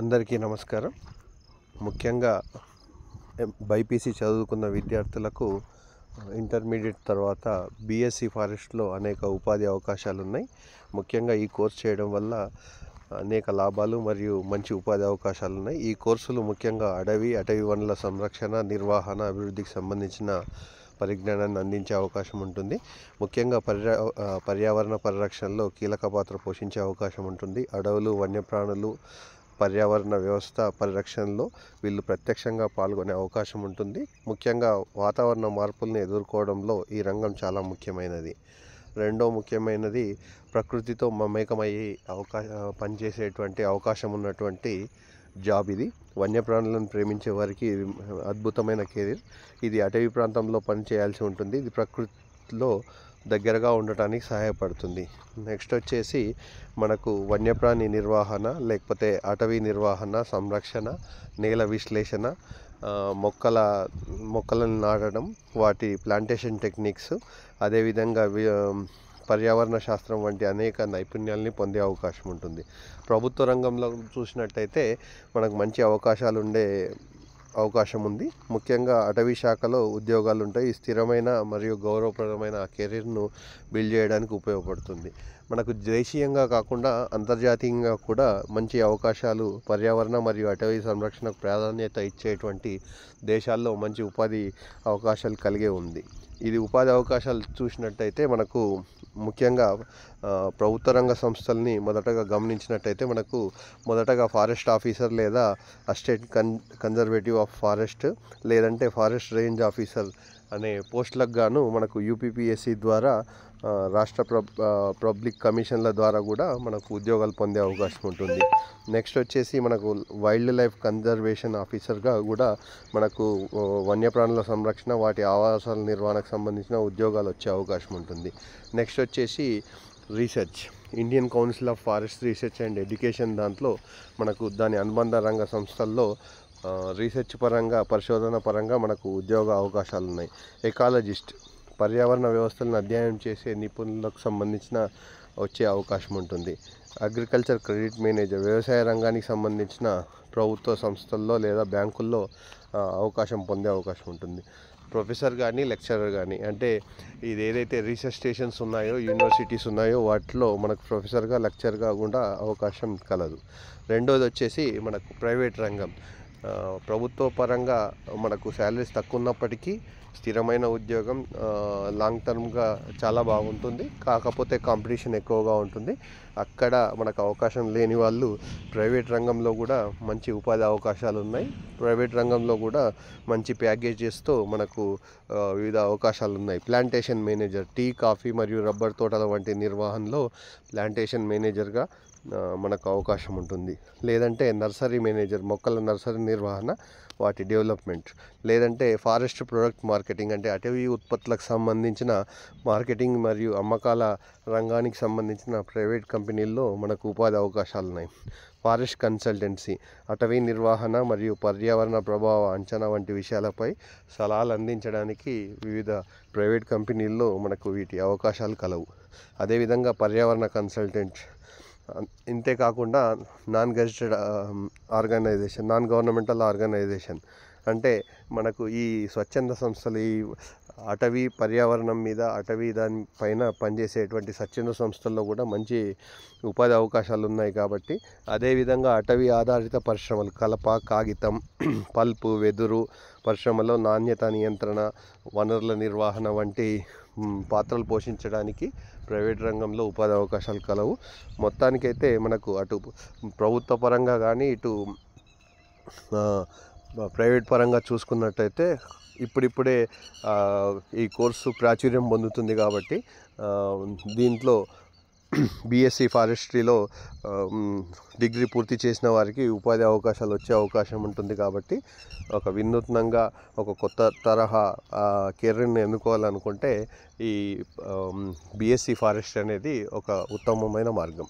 అందరికీ నమస్కారం. ముఖ్యంగా బైపీసీ చదువుకున్న విద్యార్థులకు ఇంటర్మీడియట్ తర్వాత బీఎస్సీ ఫారెస్ట్లో అనేక ఉపాధి అవకాశాలు ఉన్నాయి. ముఖ్యంగా ఈ కోర్స్ చేయడం వల్ల అనేక లాభాలు మరియు మంచి ఉపాధి అవకాశాలు ఉన్నాయి. ఈ కోర్సులు ముఖ్యంగా అటవీ వనరుల సంరక్షణ, నిర్వహణ, అభివృద్ధికి సంబంధించిన పరిజ్ఞానాన్ని అందించే అవకాశం ఉంటుంది. ముఖ్యంగా పర్యావరణ పరిరక్షణలో కీలక పాత్ర పోషించే అవకాశం ఉంటుంది. అడవులు, వన్యప్రాణులు, పర్యావరణ వ్యవస్థ పరిరక్షణలో వీళ్ళు ప్రత్యక్షంగా పాల్గొనే అవకాశం ఉంటుంది. ముఖ్యంగా వాతావరణ మార్పులను ఎదుర్కోవడంలో ఈ రంగం చాలా ముఖ్యమైనది. రెండో ముఖ్యమైనది ప్రకృతితో మమేకమయ్యి పనిచేసేటువంటి అవకాశం ఉన్నటువంటి జాబ్ ఇది. వన్యప్రాణులను ప్రేమించే వారికి అద్భుతమైన కెరీర్. ఇది అటవీ ప్రాంతంలో పనిచేయాల్సి ఉంటుంది. ఇది ప్రకృతిలో దగ్గరగా ఉండటానికి సహాయపడుతుంది. నెక్స్ట్ వచ్చేసి మనకు వన్యప్రాణి నిర్వహణ, లేకపోతే అటవీ నిర్వహణ, సంరక్షణ, నేల విశ్లేషణ, మొక్కలను నాటడం, వాటి ప్లాంటేషన్ టెక్నిక్స్, అదేవిధంగా పర్యావరణ శాస్త్రం వంటి అనేక నైపుణ్యాలని పొందే అవకాశం ఉంటుంది. ప్రభుత్వ రంగంలో చూసినట్టయితే మనకు మంచి అవకాశాలు ఉండే అవకాశం ఉంది. ముఖ్యంగా అటవీ శాఖలో ఉద్యోగాలు ఉంటాయి. స్థిరమైన మరియు గౌరవప్రదమైన కెరీర్ను బిల్డ్ చేయడానికి ఉపయోగపడుతుంది. మనకు దేశీయంగా కాకుండా అంతర్జాతీయంగా కూడా మంచి అవకాశాలు పర్యావరణ మరియు అటవీ సంరక్షణకు ప్రాధాన్యత ఇచ్చేటువంటి దేశాల్లో మంచి ఉపాధి అవకాశాలు కలిగే ఉంది. ఇది ఉపాధి అవకాశాలు చూసినట్టయితే మనకు ముఖ్యంగా ప్రభుత్వ రంగ సంస్థల్ని మొదటగా గమనించినట్టయితే మనకు మొదటగా ఫారెస్ట్ ఆఫీసర్ లేదా అసిస్టెంట్ కన్జర్వేటివ్ ఆఫ్ ఫారెస్ట్, లేదంటే ఫారెస్ట్ రేంజ్ ఆఫీసర్ అనే పోస్టులకు గాను మనకు యూపీపీఎస్సీ ద్వారా రాష్ట్ర పబ్లిక్ కమిషన్ల ద్వారా కూడా మనకు ఉద్యోగాలు పొందే అవకాశం ఉంటుంది. నెక్స్ట్ వచ్చేసి మనకు వైల్డ్ లైఫ్ కన్జర్వేషన్ ఆఫీసర్గా కూడా మనకు వన్యప్రాణుల సంరక్షణ, వాటి ఆవాసాల నిర్వహణకు సంబంధించిన ఉద్యోగాలు వచ్చే అవకాశం ఉంటుంది. నెక్స్ట్ వచ్చేసి research, Indian council of forest research and education దాంట్లో మనకు దాని అనుబంధ రంగ సంస్థల్లో రీసెర్చ్ పరంగా, పరిశోధన పరంగా మనకు ఉద్యోగ అవకాశాలు ఉన్నాయి. ఎకాలజిస్ట్, పర్యావరణ వ్యవస్థలను అధ్యయనం చేసే నిపుణులకు సంబంధించిన వచ్చే అవకాశం ఉంటుంది. అగ్రికల్చర్ క్రెడిట్ మేనేజర్, వ్యవసాయ రంగానికి సంబంధించిన ప్రభుత్వ సంస్థల్లో లేదా బ్యాంకుల్లో అవకాశం పొందే అవకాశం ఉంటుంది. ప్రొఫెసర్ కానీ, లెక్చరర్ కానీ, అంటే ఇది ఏదైతే రీసెర్చ్ స్టేషన్స్ ఉన్నాయో, యూనివర్సిటీస్ ఉన్నాయో వాటిలో మనకు ప్రొఫెసర్గా, లెక్చర్గా కూడా అవకాశం కలదు. రెండోది వచ్చేసి మనకు ప్రైవేట్ రంగం. ప్రభుత్వ పరంగా మనకు శాలరీస్ తక్కువ ఉన్నప్పటికీ స్థిరమైన ఉద్యోగం, లాంగ్ టర్మ్గా చాలా బాగుంటుంది. కాకపోతే కాంపిటీషన్ ఎక్కువగా ఉంటుంది. అక్కడ మనకు అవకాశం లేని వాళ్ళు ప్రైవేట్ రంగంలో కూడా మంచి ఉపాధి అవకాశాలు ఉన్నాయి. ప్రైవేట్ రంగంలో కూడా మంచి ప్యాకేజెస్తో మనకు వివిధ అవకాశాలు ఉన్నాయి. ప్లాంటేషన్ మేనేజర్, టీ, కాఫీ మరియు రబ్బర్ తోటల వంటి నిర్వహణలో ప్లాంటేషన్ మేనేజర్గా మనకు అవకాశం ఉంటుంది. లేదంటే నర్సరీ మేనేజర్, మొక్కల నర్సరీ నిర్వహణ, వాటి డెవలప్మెంట్, లేదంటే ఫారెస్ట్ ప్రొడక్ట్ మార్కెటింగ్, అంటే అటవీ ఉత్పత్తులకు సంబంధించిన మార్కెటింగ్ మరియు అమ్మకాల రంగానికి సంబంధించిన ప్రైవేట్ కంపెనీల్లో మనకు ఉపాధి అవకాశాలు ఉన్నాయి. ఫారెస్ట్ కన్సల్టెన్సీ, అటవీ నిర్వహణ మరియు పర్యావరణ ప్రభావ అంచనా వంటి విషయాలపై సలహాలు అందించడానికి వివిధ ప్రైవేట్ కంపెనీల్లో మనకు వీటి అవకాశాలు కలవు. అదేవిధంగా పర్యావరణ కన్సల్టెంట్, ఇంతేకాకుండా non gazetted organisation, non governmental organisation, అంటే మనకు ఈ స్వచ్ఛంద సంస్థలు, ఈ అటవీ పర్యావరణం మీద, అటవీ దానిపైన పనిచేసేటువంటి స్వచ్ఛంద సంస్థల్లో కూడా మంచి ఉపాధి అవకాశాలు ఉన్నాయి. కాబట్టి అదేవిధంగా అటవీ ఆధారిత పరిశ్రమలు, కలప, కాగితం, పల్పు, వెదురు పరిశ్రమలో నాణ్యత నియంత్రణ, వనరుల నిర్వహణ వంటి పాత్రలు పోషించడానికి ప్రైవేట్ రంగంలో ఉపాధి అవకాశాలు కలవు. మొత్తానికైతే మనకు అటు ప్రభుత్వ పరంగా కానీ, ఇటు ప్రైవేట్ పరంగా చూసుకున్నట్టయితే ఇప్పుడిప్పుడే ఈ కోర్సు ప్రాచుర్యం పొందుతుంది. కాబట్టి దీంట్లో బీఎస్సీ ఫారెస్ట్రీలో డిగ్రీ పూర్తి చేసిన వారికి ఉపాధి అవకాశాలు వచ్చే అవకాశం ఉంటుంది. కాబట్టి ఒక వినూత్నంగా ఒక కొత్త తరహా కెరీర్ని ఎన్నుకోవాలనుకుంటే ఈ బీఎస్సీ ఫారెస్ట్రీ అనేది ఒక ఉత్తమమైన మార్గం.